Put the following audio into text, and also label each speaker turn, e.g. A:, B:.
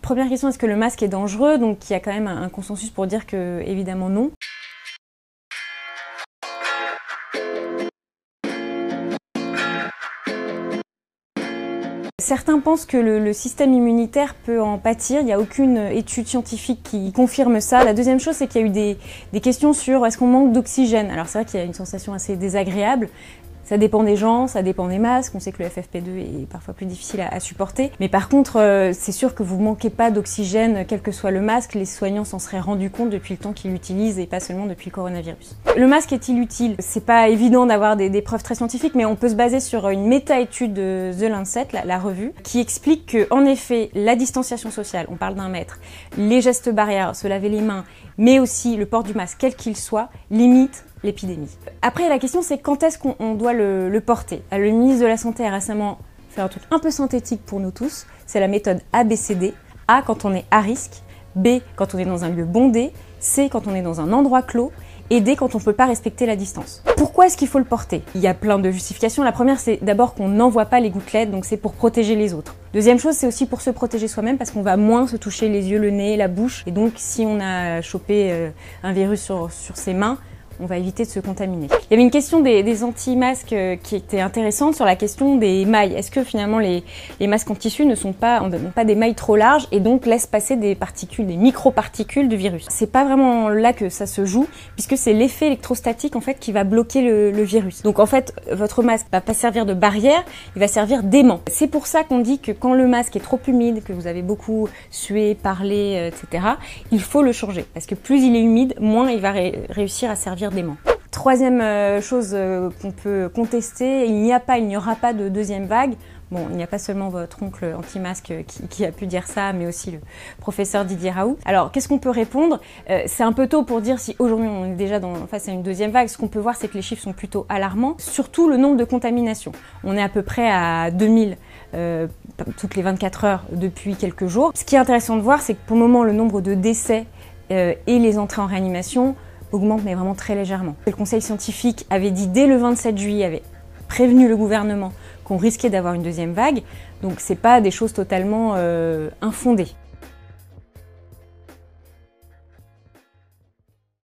A: Première question, est-ce que le masque est dangereux? Donc il y a quand même un consensus pour dire que évidemment non. Certains pensent que le système immunitaire peut en pâtir, il n'y a aucune étude scientifique qui confirme ça. La deuxième chose, c'est qu'il y a eu des questions sur est-ce qu'on manque d'oxygène. Alors c'est vrai qu'il y a une sensation assez désagréable. Ça dépend des gens, ça dépend des masques, on sait que le FFP2 est parfois plus difficile à supporter. Mais par contre, c'est sûr que vous ne manquez pas d'oxygène, quel que soit le masque, les soignants s'en seraient rendus compte depuis le temps qu'ils l'utilisent et pas seulement depuis le coronavirus. Le masque est-il utile? C'est pas évident d'avoir des preuves très scientifiques, mais on peut se baser sur une méta-étude de The Lancet, la revue, qui explique que, en effet, la distanciation sociale, on parle d'1 mètre, les gestes barrières, se laver les mains, mais aussi le port du masque, quel qu'il soit, limite l'épidémie. Après, la question, c'est quand est-ce qu'on doit le porter? Le ministre de la Santé a récemment fait un truc un peu synthétique pour nous tous. C'est la méthode ABCD. A, quand on est à risque. B, quand on est dans un lieu bondé. C, quand on est dans un endroit clos. Et D, quand on ne peut pas respecter la distance. Pourquoi est-ce qu'il faut le porter? Il y a plein de justifications. La première, c'est d'abord qu'on n'envoie pas les gouttelettes, donc c'est pour protéger les autres. Deuxième chose, c'est aussi pour se protéger soi-même parce qu'on va moins se toucher les yeux, le nez, la bouche. Et donc, si on a chopé un virus sur ses mains, on va éviter de se contaminer. Il y avait une question des anti-masques qui était intéressante sur la question des mailles. Est-ce que finalement les masques en tissu n'ont pas des mailles trop larges et donc laissent passer des particules, des microparticules du virus? C'est pas vraiment là que ça se joue puisque c'est l'effet électrostatique en fait qui va bloquer le virus. Donc en fait, votre masque va pas servir de barrière, il va servir d'aimant. C'est pour ça qu'on dit que quand le masque est trop humide, que vous avez beaucoup sué, parlé, etc., il faut le changer parce que plus il est humide, moins il va réussir à servir d'aimant. Troisième chose qu'on peut contester, il n'y aura pas de deuxième vague. Bon, il n'y a pas seulement votre oncle anti-masque qui a pu dire ça, mais aussi le professeur Didier Raoult. Alors, qu'est-ce qu'on peut répondre? C'est un peu tôt pour dire si aujourd'hui on est déjà face à une deuxième vague. Ce qu'on peut voir, c'est que les chiffres sont plutôt alarmants, surtout le nombre de contaminations. On est à peu près à 2000 toutes les 24 heures depuis quelques jours. Ce qui est intéressant de voir, c'est que pour le moment, le nombre de décès et les entrées en réanimation augmente, mais vraiment très légèrement. Le conseil scientifique avait dit dès le 27 juillet, avait prévenu le gouvernement qu'on risquait d'avoir une deuxième vague, donc c'est pas des choses totalement infondées.